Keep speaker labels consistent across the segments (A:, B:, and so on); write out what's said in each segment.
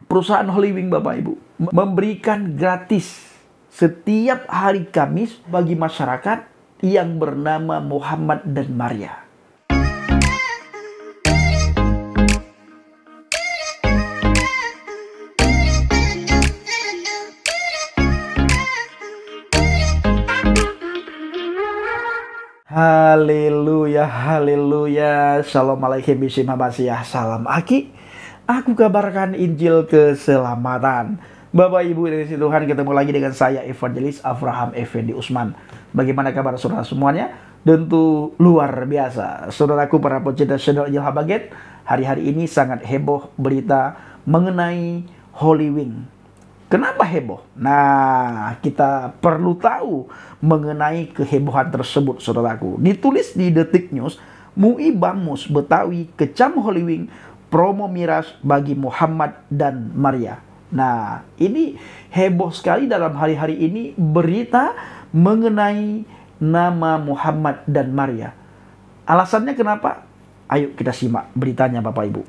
A: Perusahaan Holy Wing Bapak Ibu memberikan gratis setiap hari Kamis bagi masyarakat yang bernama Muhammad dan Maria. Haleluya, haleluya. Shalom alaikum bismillahirrahmanirrahim. Salam Aki. Aku kabarkan Injil keselamatan. Bapak Ibu dari Tuhan, ketemu lagi dengan saya Evangelis Avraham Effendi Usman. Bagaimana kabar saudara semuanya? Tentu luar biasa. Saudaraku para pecinta channel Injil Habaget, hari-hari ini sangat heboh berita mengenai Holy Wing. Kenapa heboh? Nah, kita perlu tahu mengenai kehebohan tersebut, saudaraku. Ditulis di Detik News, MUI Bamus Betawi kecam Holy Wing, promo miras bagi Muhammad dan Maria. Nah, ini heboh sekali dalam hari-hari ini berita mengenai nama Muhammad dan Maria. Alasannya kenapa? Ayo kita simak beritanya Bapak Ibu.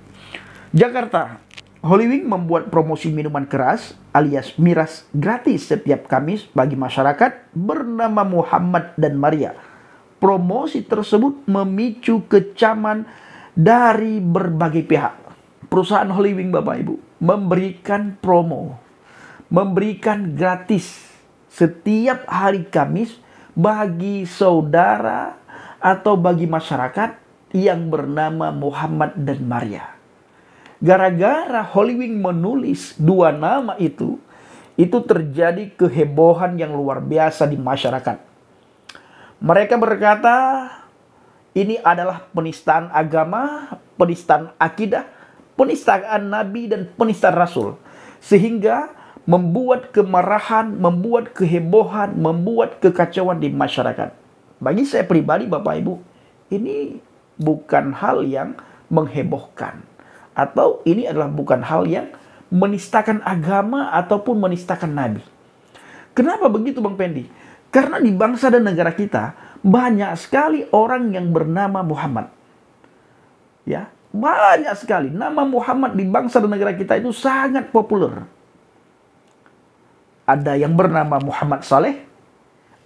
A: Jakarta, Holy Wing membuat promosi minuman keras alias miras gratis setiap Kamis bagi masyarakat bernama Muhammad dan Maria. Promosi tersebut memicu kecaman dari berbagai pihak. Perusahaan Holy Wing Bapak Ibu memberikan promo, memberikan gratis setiap hari Kamis bagi saudara atau bagi masyarakat yang bernama Muhammad dan Maria. Gara-gara Holy Wing menulis dua nama itu terjadi kehebohan yang luar biasa di masyarakat. Mereka berkata, ini adalah penistaan agama, penistaan akidah, penistaan nabi, dan penistaan rasul. Sehingga membuat kemarahan, membuat kehebohan, membuat kekacauan di masyarakat. Bagi saya pribadi Bapak Ibu, ini bukan hal yang menghebohkan. Atau ini adalah bukan hal yang menistakan agama ataupun menistakan nabi. Kenapa begitu Bang Pendi? Karena di bangsa dan negara kita banyak sekali orang yang bernama Muhammad. Ya, banyak sekali. Nama Muhammad di bangsa dan negara kita itu sangat populer. Ada yang bernama Muhammad Saleh,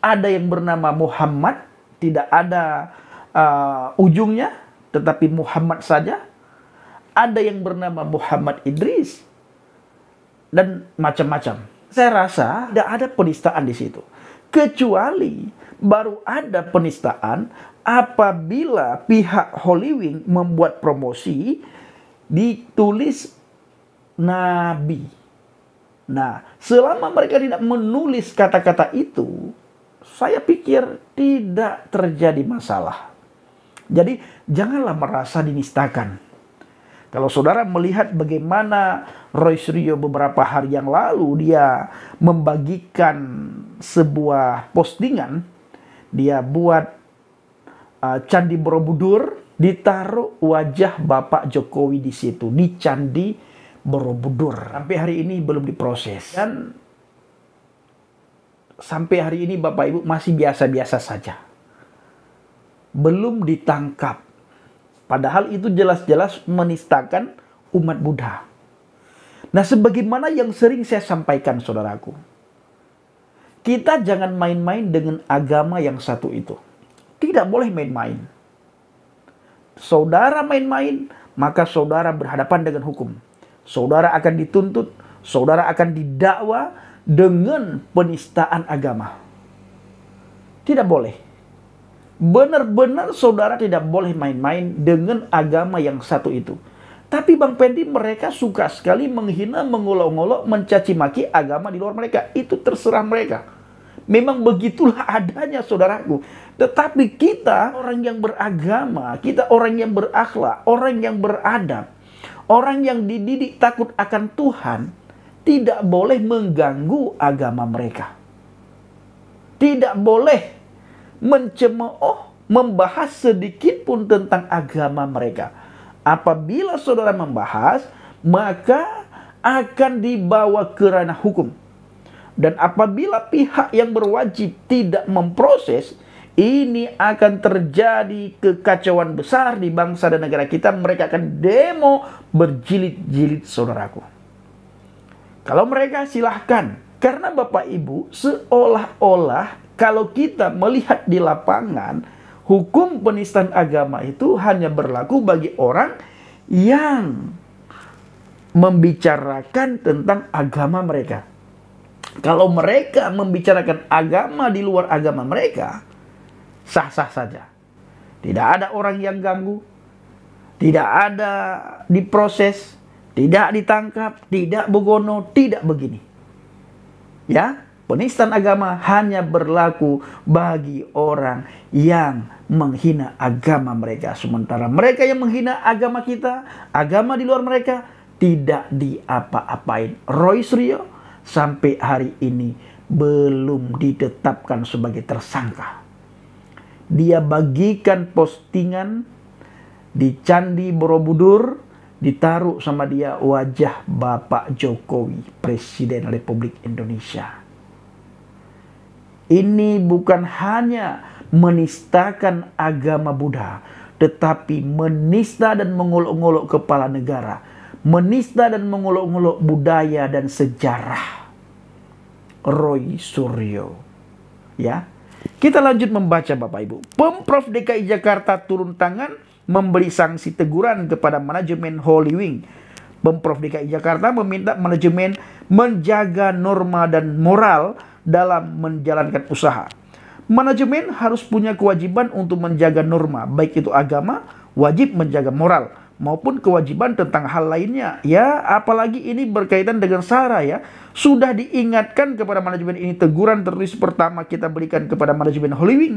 A: ada yang bernama Muhammad, tidak ada ujungnya, tetapi Muhammad saja. Ada yang bernama Muhammad Idris, dan macam-macam. Saya rasa tidak ada penistaan di situ. Kecuali baru ada penistaan apabila pihak Holy Wing membuat promosi ditulis nabi. Nah, selama mereka tidak menulis kata-kata itu, saya pikir tidak terjadi masalah. Jadi, janganlah merasa dinistakan. Kalau saudara melihat bagaimana Royce Rio beberapa hari yang lalu dia membagikan sebuah postingan, dia buat Candi Borobudur, ditaruh wajah Bapak Jokowi di situ, di Candi Borobudur. Sampai hari ini belum diproses. Dan sampai hari ini Bapak Ibu masih biasa-biasa saja. Belum ditangkap. Padahal itu jelas-jelas menistakan umat Buddha. Nah, sebagaimana yang sering saya sampaikan saudaraku, kita jangan main-main dengan agama yang satu itu. Tidak boleh main-main. Saudara main-main, maka saudara berhadapan dengan hukum. Saudara akan dituntut, saudara akan didakwa dengan penistaan agama. Tidak boleh. Benar-benar saudara tidak boleh main-main dengan agama yang satu itu. Tapi Bang Pendi, mereka suka sekali menghina, mengolok-olok, mencaci maki agama di luar mereka. Itu terserah mereka. Memang begitulah adanya saudaraku. Tetapi kita orang yang beragama, kita orang yang berakhlak, orang yang beradab, orang yang dididik takut akan Tuhan, tidak boleh mengganggu agama mereka. Tidak boleh mencemooh, membahas sedikit pun tentang agama mereka. Apabila saudara membahas, maka akan dibawa ke ranah hukum. Dan apabila pihak yang berwajib tidak memproses, ini akan terjadi kekacauan besar di bangsa dan negara kita. Mereka akan demo berjilid-jilid saudaraku. Kalau mereka silahkan. Karena Bapak Ibu, seolah-olah kalau kita melihat di lapangan, hukum penistaan agama itu hanya berlaku bagi orang yang membicarakan tentang agama mereka. Kalau mereka membicarakan agama di luar agama mereka, sah-sah saja. Tidak ada orang yang ganggu, tidak ada diproses, tidak ditangkap, tidak begono, tidak begini. Ya, penistaan agama hanya berlaku bagi orang yang menghina agama mereka. Sementara mereka yang menghina agama kita, agama di luar mereka, tidak diapa-apain. Roy Suryo sampai hari ini belum ditetapkan sebagai tersangka. Dia bagikan postingan di Candi Borobudur, ditaruh sama dia wajah Bapak Jokowi, Presiden Republik Indonesia. Ini bukan hanya menistakan agama Buddha, tetapi menista dan mengolok-olok kepala negara, menista dan mengolok-olok budaya dan sejarah. Roy Suryo. Ya. Kita lanjut membaca Bapak Ibu. Pemprov DKI Jakarta turun tangan memberi sanksi teguran kepada manajemen Holy Wing. Pemprov DKI Jakarta meminta manajemen menjaga norma dan moral dalam menjalankan usaha. Manajemen harus punya kewajiban untuk menjaga norma, baik itu agama, wajib menjaga moral, maupun kewajiban tentang hal lainnya. Ya, apalagi ini berkaitan dengan SARA ya. Sudah diingatkan kepada manajemen ini, teguran tertulis pertama kita berikan kepada manajemen Holy Wing.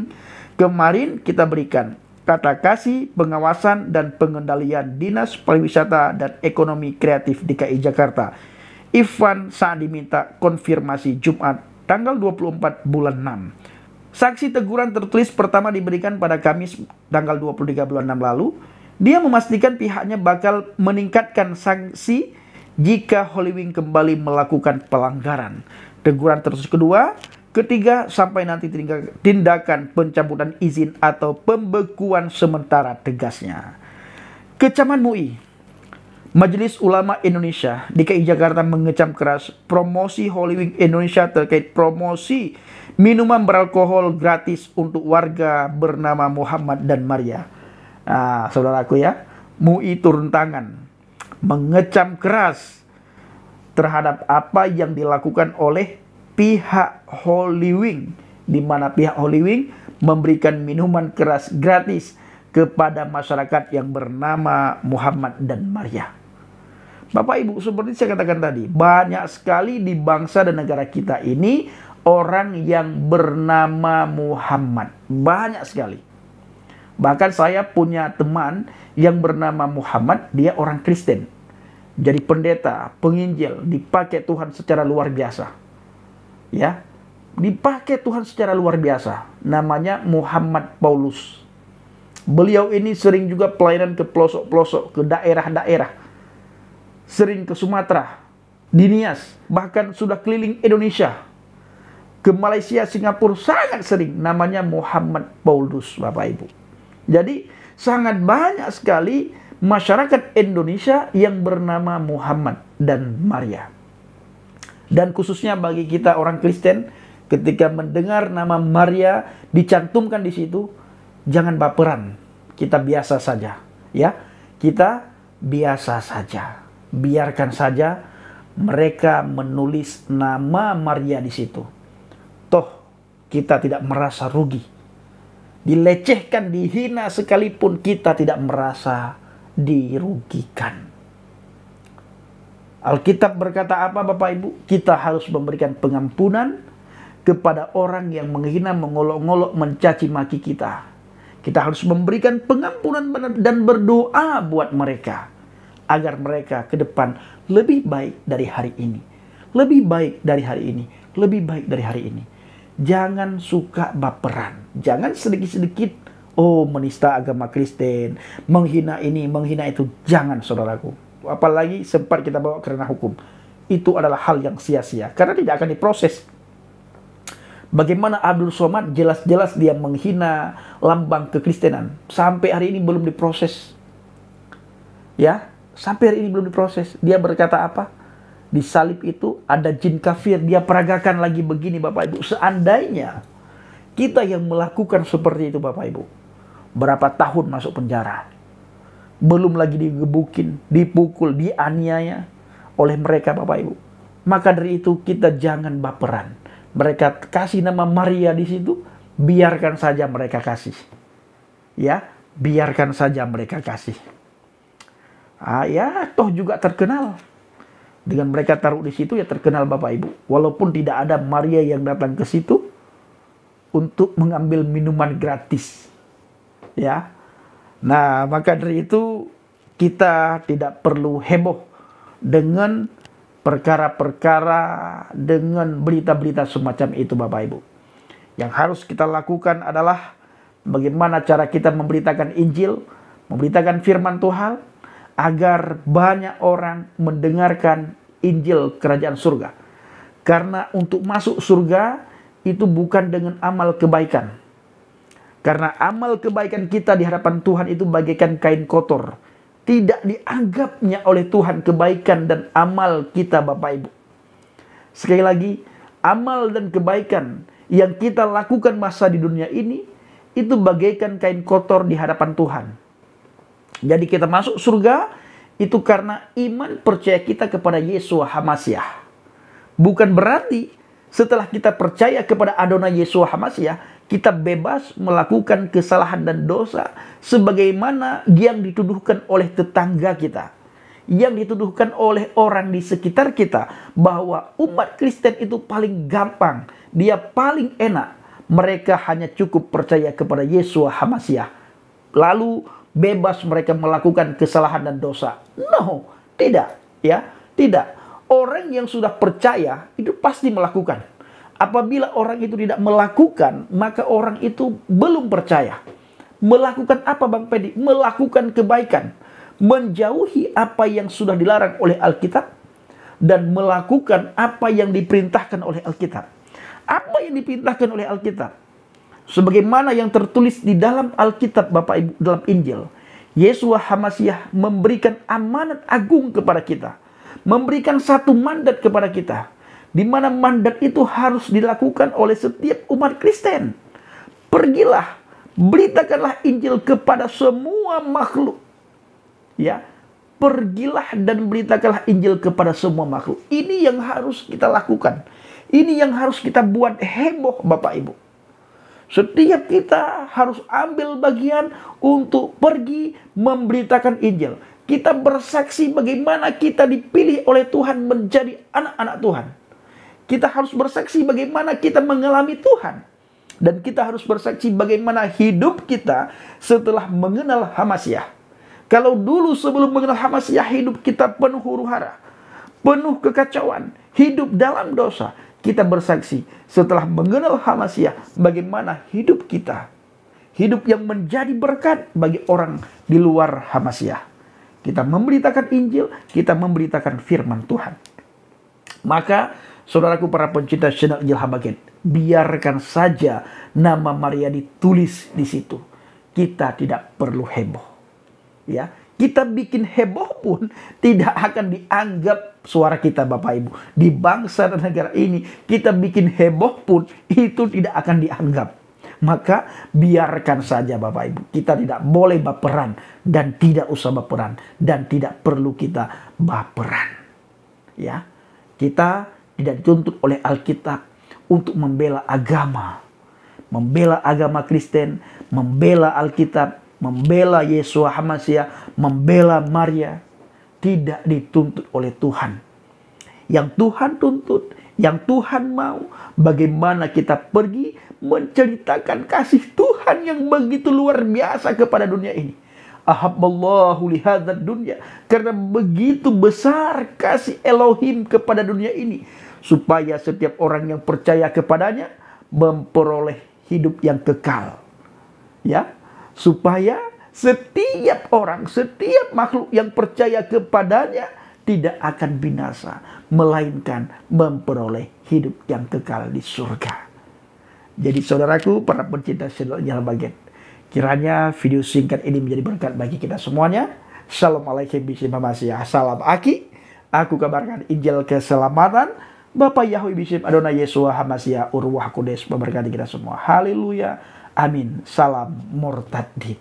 A: Kemarin kita berikan kata kasih, pengawasan, dan pengendalian Dinas Pariwisata dan Ekonomi Kreatif DKI Jakarta. Ivan saat diminta konfirmasi Jumat tanggal 24 bulan 6. Saksi teguran tertulis pertama diberikan pada Kamis tanggal 23 bulan 6 lalu. Dia memastikan pihaknya bakal meningkatkan sanksi jika Holy Wing kembali melakukan pelanggaran. Teguran tertulis kedua, ketiga, sampai nanti tindakan pencabutan izin atau pembekuan sementara tegasnya. Kecaman MUI. Majelis Ulama Indonesia DKI Jakarta mengecam keras promosi Holy Wing Indonesia terkait promosi minuman beralkohol gratis untuk warga bernama Muhammad dan Maria. Nah, saudaraku ya, MUI turun tangan mengecam keras terhadap apa yang dilakukan oleh pihak Holy Wing, di mana pihak Holy Wing memberikan minuman keras gratis kepada masyarakat yang bernama Muhammad dan Maria. Bapak Ibu, seperti saya katakan tadi, banyak sekali di bangsa dan negara kita ini orang yang bernama Muhammad. Banyak sekali. Bahkan saya punya teman yang bernama Muhammad, dia orang Kristen. Jadi pendeta, penginjil, dipakai Tuhan secara luar biasa. Ya, dipakai Tuhan secara luar biasa. Namanya Muhammad Paulus. Beliau ini sering juga pelayanan ke pelosok-pelosok, ke daerah-daerah. Sering ke Sumatera, di Nias, bahkan sudah keliling Indonesia. Ke Malaysia, Singapura, sangat sering. Namanya Muhammad Paulus, Bapak Ibu. Jadi, sangat banyak sekali masyarakat Indonesia yang bernama Muhammad dan Maria. Dan khususnya bagi kita orang Kristen, ketika mendengar nama Maria dicantumkan di situ, jangan baperan. Kita biasa saja, ya. Kita biasa saja. Biarkan saja mereka menulis nama Maria di situ. Toh kita tidak merasa rugi. Dilecehkan, dihina sekalipun kita tidak merasa dirugikan. Alkitab berkata apa Bapak Ibu? Kita harus memberikan pengampunan kepada orang yang menghina, mengolok-olok, mencaci maki kita. Kita harus memberikan pengampunan dan berdoa buat mereka, agar mereka ke depan lebih baik dari hari ini. Lebih baik dari hari ini. Lebih baik dari hari ini. Jangan suka baperan. Jangan sedikit-sedikit, oh menista agama Kristen, menghina ini, menghina itu. Jangan, saudaraku. Apalagi sempat kita bawa ke ranah hukum. Itu adalah hal yang sia-sia. Karena tidak akan diproses. Bagaimana Abdul Somad jelas-jelas dia menghina lambang kekristenan. Sampai hari ini belum diproses. Ya, sampai hari ini belum diproses. Dia berkata apa? Di salib itu ada jin kafir, dia peragakan lagi begini Bapak Ibu. Seandainya kita yang melakukan seperti itu Bapak Ibu, berapa tahun masuk penjara. Belum lagi digebukin, dipukul, dianiaya oleh mereka Bapak Ibu. Maka dari itu kita jangan baperan. Mereka kasih nama Maria di situ, biarkan saja mereka kasih. Ya, biarkan saja mereka kasih. Ya, toh juga terkenal. Dengan mereka taruh di situ ya terkenal Bapak Ibu. Walaupun tidak ada Maria yang datang ke situ untuk mengambil minuman gratis. Ya. Nah, maka dari itu kita tidak perlu heboh dengan perkara-perkara, dengan berita-berita semacam itu Bapak Ibu. Yang harus kita lakukan adalah bagaimana cara kita memberitakan Injil, memberitakan firman Tuhan, agar banyak orang mendengarkan Injil kerajaan surga. Karena untuk masuk surga itu bukan dengan amal kebaikan. Karena amal kebaikan kita di hadapan Tuhan itu bagaikan kain kotor. Tidak dianggapnya oleh Tuhan kebaikan dan amal kita Bapak Ibu. Sekali lagi, amal dan kebaikan yang kita lakukan masa di dunia ini itu bagaikan kain kotor di hadapan Tuhan. Jadi kita masuk surga itu karena iman percaya kita kepada Yeshua HaMashiach. Bukan berarti setelah kita percaya kepada Adonai Yeshua HaMashiach, kita bebas melakukan kesalahan dan dosa sebagaimana yang dituduhkan oleh tetangga kita, yang dituduhkan oleh orang di sekitar kita, bahwa umat Kristen itu paling gampang, dia paling enak, mereka hanya cukup percaya kepada Yeshua HaMashiach, lalu bebas mereka melakukan kesalahan dan dosa. No, tidak, ya, tidak. Orang yang sudah percaya itu pasti melakukan. Apabila orang itu tidak melakukan, maka orang itu belum percaya. Melakukan apa Bang Pedi? Melakukan kebaikan, menjauhi apa yang sudah dilarang oleh Alkitab, dan melakukan apa yang diperintahkan oleh Alkitab. Apa yang diperintahkan oleh Alkitab? Sebagaimana yang tertulis di dalam Alkitab Bapak Ibu, dalam Injil, Yeshua HaMashiach memberikan amanat agung kepada kita, memberikan satu mandat kepada kita, di mana mandat itu harus dilakukan oleh setiap umat Kristen. Pergilah, beritakanlah Injil kepada semua makhluk. Ya, pergilah dan beritakanlah Injil kepada semua makhluk. Ini yang harus kita lakukan. Ini yang harus kita buat heboh Bapak Ibu. Setiap kita harus ambil bagian untuk pergi memberitakan Injil. Kita bersaksi bagaimana kita dipilih oleh Tuhan menjadi anak-anak Tuhan. Kita harus bersaksi bagaimana kita mengalami Tuhan. Dan kita harus bersaksi bagaimana hidup kita setelah mengenal HaMashiach. Kalau dulu sebelum mengenal HaMashiach hidup kita penuh huru-hara, penuh kekacauan, hidup dalam dosa. Kita bersaksi setelah mengenal HaMashiach bagaimana hidup kita. Hidup yang menjadi berkat bagi orang di luar HaMashiach. Kita memberitakan Injil, kita memberitakan firman Tuhan. Maka saudaraku para pencinta channel Injil Habagen, biarkan saja nama Maria ditulis di situ. Kita tidak perlu heboh. Ya, kita bikin heboh pun tidak akan dianggap suara kita Bapak Ibu. Di bangsa dan negara ini kita bikin heboh pun itu tidak akan dianggap. Maka biarkan saja Bapak Ibu. Kita tidak boleh baperan dan tidak usah baperan dan tidak perlu kita baperan. Ya, kita tidak dituntut oleh Alkitab untuk membela agama. Membela agama Kristen, membela Alkitab, membela Yeshua HaMashiach, membela Maria, tidak dituntut oleh Tuhan. Yang Tuhan tuntut, yang Tuhan mau, bagaimana kita pergi menceritakan kasih Tuhan yang begitu luar biasa kepada dunia ini. Ahabballahu lihadzal dunya, karena begitu besar kasih Elohim kepada dunia ini, supaya setiap orang yang percaya kepadanya memperoleh hidup yang kekal. Ya, supaya setiap orang, setiap makhluk yang percaya kepadanya tidak akan binasa, melainkan memperoleh hidup yang kekal di surga. Jadi saudaraku, para pencinta channel Injil Habagen, kiranya video singkat ini menjadi berkat bagi kita semuanya. Shalom alaikum, salam Aki. Aku kabarkan Injil keselamatan. Bapak Yahweh Bishop Adonai Yesua Hamasia Urwah Kudes memberkati kita semua. Haleluya. Amin. Salam murtadid.